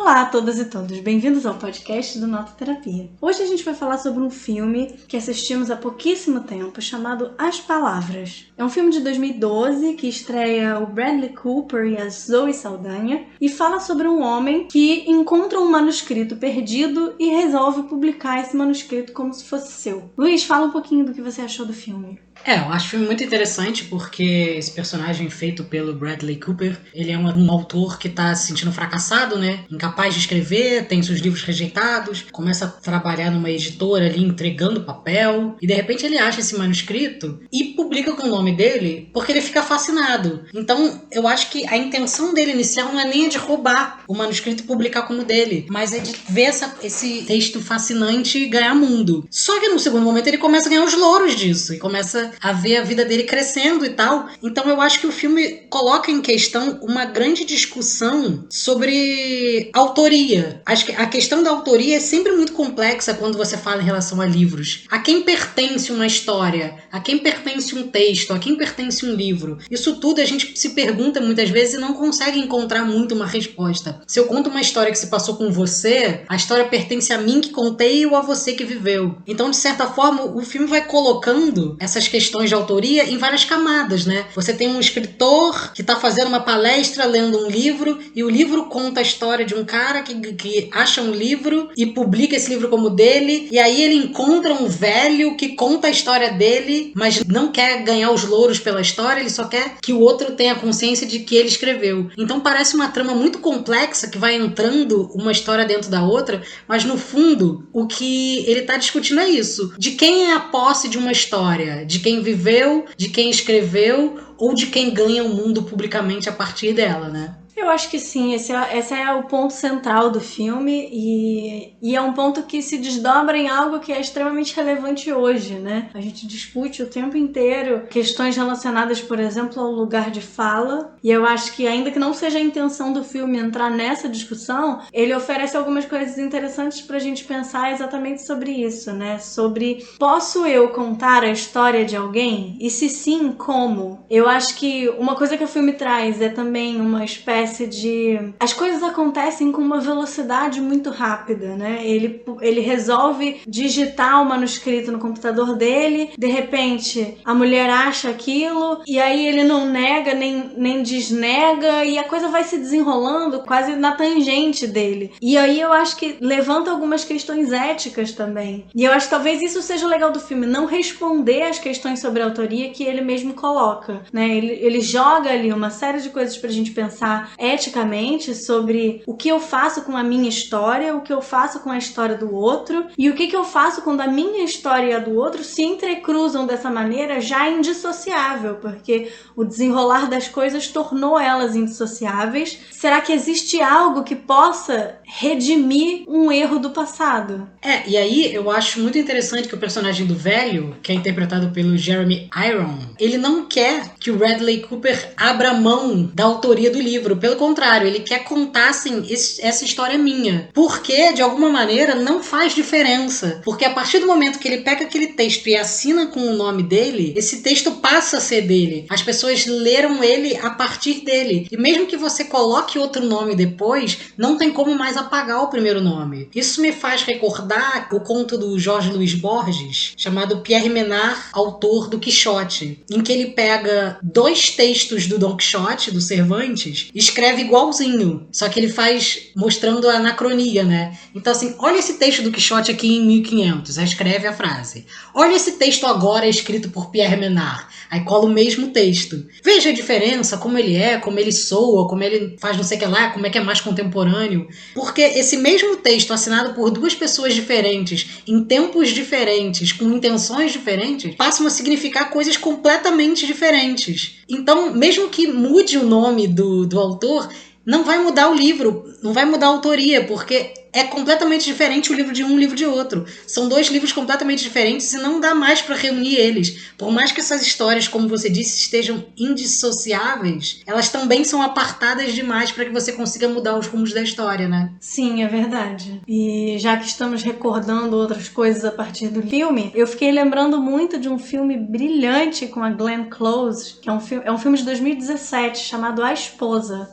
Olá a todas e todos, bem-vindos ao podcast do Nota Terapia. Hoje a gente vai falar sobre um filme que assistimos há pouquíssimo tempo, chamado As Palavras. É um filme de 2012 que estreia o Bradley Cooper e a Zoe Saldanha e fala sobre um homem que encontra um manuscrito perdido e resolve publicar esse manuscrito como se fosse seu. Luiz, fala um pouquinho do que você achou do filme. Eu acho o filme muito interessante porque esse personagem feito pelo Bradley Cooper, ele é um autor que tá se sentindo fracassado, né? Incapaz de escrever, tem seus livros rejeitados, começa a trabalhar numa editora ali entregando papel e de repente ele acha esse manuscrito e publica com o nome dele porque ele fica fascinado. Então eu acho que a intenção dele inicial não é nem a de roubar o manuscrito e publicar como dele, mas é de ver esse texto fascinante e ganhar mundo. Só que no segundo momento ele começa a ganhar os louros disso e começa a ver a vida dele crescendo e tal. Então eu acho que o filme coloca em questão uma grande discussão sobre autoria. Acho que a questão da autoria é sempre muito complexa quando você fala em relação a livros. A quem pertence uma história? A quem pertence um texto? A quem pertence um livro? Isso tudo a gente se pergunta muitas vezes e não consegue encontrar muito uma resposta. Se eu conto uma história que se passou com você, a história pertence a mim que contei ou a você que viveu. Então, de certa forma, o filme vai colocando essas questões de autoria em várias camadas, né? Você tem um escritor que está fazendo uma palestra, lendo um livro, e o livro conta a história de um cara que acha um livro e publica esse livro como dele, e aí ele encontra um velho que conta a história dele, mas não quer ganhar os louros pela história, ele só quer que o outro tenha consciência de que ele escreveu. Então parece uma trama muito complexa que vai entrando uma história dentro da outra, mas no fundo o que ele está discutindo é isso. De quem é a posse de uma história? De quem viveu, de quem escreveu ou de quem ganha o mundo publicamente a partir dela, né? Eu acho que sim, esse é o ponto central do filme e é um ponto que se desdobra em algo que é extremamente relevante hoje, né? A gente discute o tempo inteiro questões relacionadas, por exemplo, ao lugar de fala, e eu acho que ainda que não seja a intenção do filme entrar nessa discussão, ele oferece algumas coisas interessantes pra gente pensar exatamente sobre isso, né? Sobre, posso eu contar a história de alguém? E se sim, como? Eu acho que uma coisa que o filme traz é também uma espécie de... As coisas acontecem com uma velocidade muito rápida, né? Ele resolve digitar o manuscrito no computador dele, de repente a mulher acha aquilo, e aí ele não nega, nem desnega, e a coisa vai se desenrolando quase na tangente dele. E aí eu acho que levanta algumas questões éticas também. E eu acho que talvez isso seja o legal do filme, não responder às questões sobre a autoria que ele mesmo coloca, né? Ele joga ali uma série de coisas pra gente pensar eticamente sobre o que eu faço com a minha história, o que eu faço com a história do outro e o que eu faço quando a minha história e a do outro se entrecruzam dessa maneira já indissociável, porque o desenrolar das coisas tornou elas indissociáveis. Será que existe algo que possa redimir um erro do passado? E aí eu acho muito interessante que o personagem do velho, que é interpretado pelo Jeremy Irons, ele não quer que o Bradley Cooper abra mão da autoria do livro. Pelo contrário, ele quer contar assim, essa história é minha. Porque, de alguma maneira, não faz diferença. Porque a partir do momento que ele pega aquele texto e assina com o nome dele, esse texto passa a ser dele. As pessoas leram ele a partir dele. E mesmo que você coloque outro nome depois, não tem como mais apagar o primeiro nome. Isso me faz recordar o conto do Jorge Luis Borges, chamado Pierre Menard, autor do Quixote, em que ele pega 2 textos do Dom Quixote, do Cervantes, e escreve igualzinho, só que ele faz mostrando a anacronia, né? Então assim, olha esse texto do Quixote aqui em 1500, aí escreve a frase. Olha esse texto agora escrito por Pierre Menard, aí cola o mesmo texto. Veja a diferença, como ele é, como ele soa, como ele faz não sei o que lá, como é que é mais contemporâneo. Porque esse mesmo texto assinado por 2 pessoas diferentes, em tempos diferentes, com intenções diferentes, passam a significar coisas completamente diferentes. Então, mesmo que mude o nome do autor, não vai mudar o livro, não vai mudar a autoria, porque é completamente diferente o livro de um e o livro de outro. São 2 livros completamente diferentes e não dá mais para reunir eles. Por mais que essas histórias, como você disse, estejam indissociáveis, elas também são apartadas demais para que você consiga mudar os rumos da história, né? Sim, é verdade. E já que estamos recordando outras coisas a partir do filme, eu fiquei lembrando muito de um filme brilhante com a Glenn Close, que é um filme de 2017 chamado A Esposa.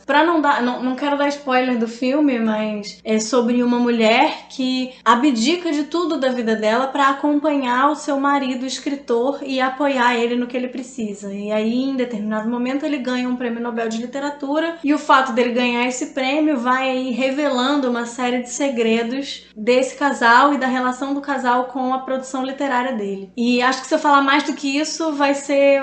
Não quero dar spoiler do filme, mas é sobre uma mulher que abdica de tudo da vida dela para acompanhar o seu marido escritor e apoiar ele no que ele precisa. E aí, em determinado momento, ele ganha um prêmio Nobel de Literatura, e o fato dele ganhar esse prêmio vai aí revelando uma série de segredos desse casal e da relação do casal com a produção literária dele. E acho que se eu falar mais do que isso, vai ser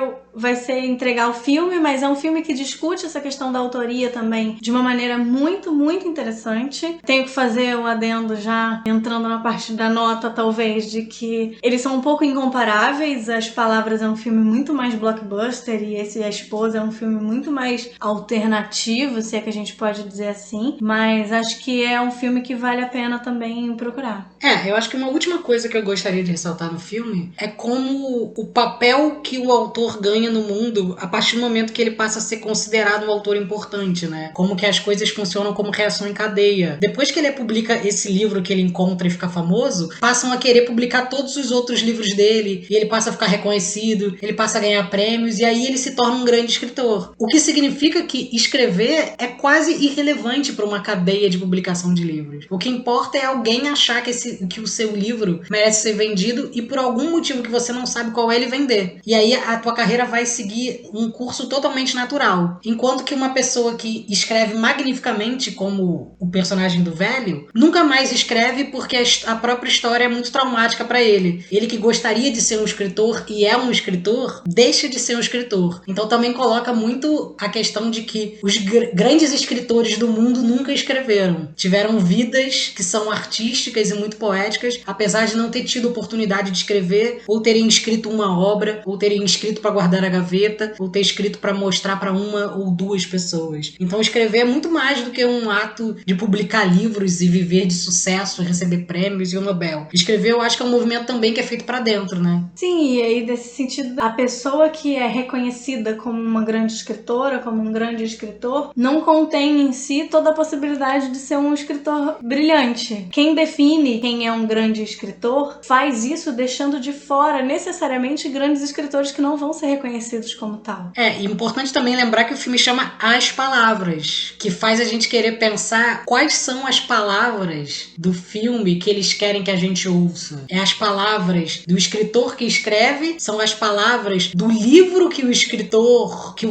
entregar o filme, mas é um filme que discute essa questão da autoria também de uma maneira muito, muito interessante. Tenho que fazer um adendo já entrando na parte da nota, talvez, de que eles são um pouco incomparáveis. As Palavras é um filme muito mais blockbuster e esse A Esposa é um filme muito mais alternativo, se é que a gente pode dizer assim, mas acho que é um filme que vale a pena também procurar. Eu acho que uma última coisa que eu gostaria de ressaltar no filme é como o papel que o autor ganha no mundo a partir do momento que ele passa a ser considerado um autor importante, né? Como que as coisas funcionam como reação em cadeia. Depois que ele publica esse livro que ele encontra e fica famoso, passam a querer publicar todos os outros livros dele, e ele passa a ficar reconhecido, ele passa a ganhar prêmios, e aí ele se torna um grande escritor. O que significa que escrever é quase irrelevante para uma cadeia de publicação de livros. O que importa é alguém achar que o seu livro merece ser vendido e por algum motivo que você não sabe qual é, ele vender. E aí a tua carreira vai seguir um curso totalmente natural. Enquanto que uma pessoa que escreve magnificamente, como o personagem do velho, nunca mais escreve porque a própria história é muito traumática para ele. Ele que gostaria de ser um escritor e é um escritor, deixa de ser um escritor. Então também coloca muito a questão de que os grandes escritores do mundo nunca escreveram. Tiveram vidas que são artísticas e muito poéticas, apesar de não ter tido oportunidade de escrever, ou terem escrito uma obra, ou terem escrito para guardar a gaveta, ou ter escrito para mostrar para uma ou 2 pessoas. Então escrever é muito mais do que um ato de publicar livros e viver de sucesso, receber prêmios e o Nobel. Escrever, eu acho que é um movimento também que é feito para dentro, né? Sim, e aí nesse sentido, a pessoa que é reconhecida como uma grande escritora, como um grande escritor, não contém em si toda a possibilidade de ser um escritor brilhante. Quem define quem é um grande escritor faz isso deixando de fora necessariamente grandes escritores que não vão ser reconhecidos como tal. E é importante também lembrar que o filme chama As Palavras, que faz a gente querer pensar quais são as palavras do filme que eles querem que a gente ouça. É as palavras do escritor que escreve, são as palavras do livro que o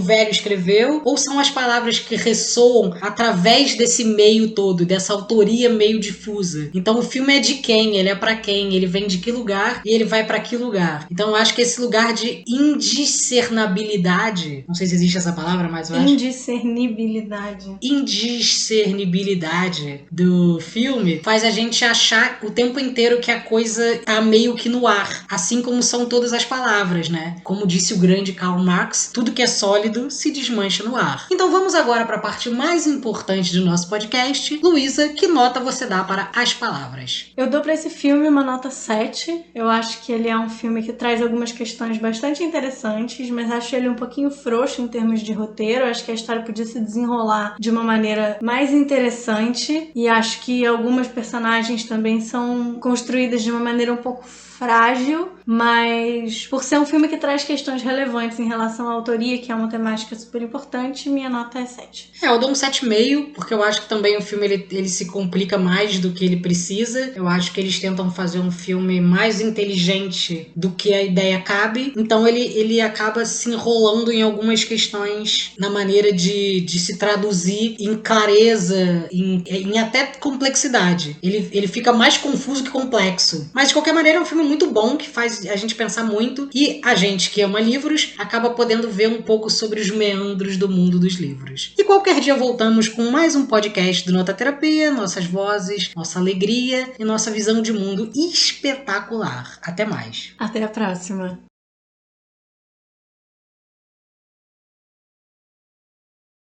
velho escreveu, ou são as palavras que ressoam através desse meio todo, dessa autoria meio difusa. Então o filme é de quem? Ele é pra quem? Ele vem de que lugar e ele vai pra que lugar? Então eu acho que esse lugar de indiscernabilidade, não sei se existe essa palavra, mas eu acho... Indiscernibilidade do filme faz a gente achar o tempo inteiro que a coisa tá meio que no ar, assim como são todas as palavras, né? Como disse o grande Karl Marx, tudo que é sólido se desmancha no ar. Então vamos agora para a parte mais importante do nosso podcast. Luísa, que nota você dá para As Palavras? Eu dou para esse filme uma nota 7. Eu acho que ele é um filme que traz algumas questões bastante interessantes, mas acho ele um pouquinho frouxo em termos de roteiro. Eu acho que a história podia se desenrolar de uma maneira mais interessante, e acho que algumas personagens também são construídas de uma maneira um pouco frágil, mas por ser um filme que traz questões relevantes em relação à autoria, que é uma temática super importante, minha nota é 7. Eu dou um 7,5, porque eu acho que também o filme ele se complica mais do que ele precisa. Eu acho que eles tentam fazer um filme mais inteligente do que a ideia cabe, então ele acaba se enrolando em algumas questões na maneira de se traduzir em clareza, em até complexidade. Ele fica mais confuso que complexo. Mas de qualquer maneira é um filme muito bom, que faz a gente pensar muito, e a gente que ama livros acaba podendo ver um pouco sobre os meandros do mundo dos livros. E qualquer dia voltamos com mais um podcast do Nota Terapia, nossas vozes, nossa alegria e nossa visão de mundo espetacular. Até mais. Até a próxima.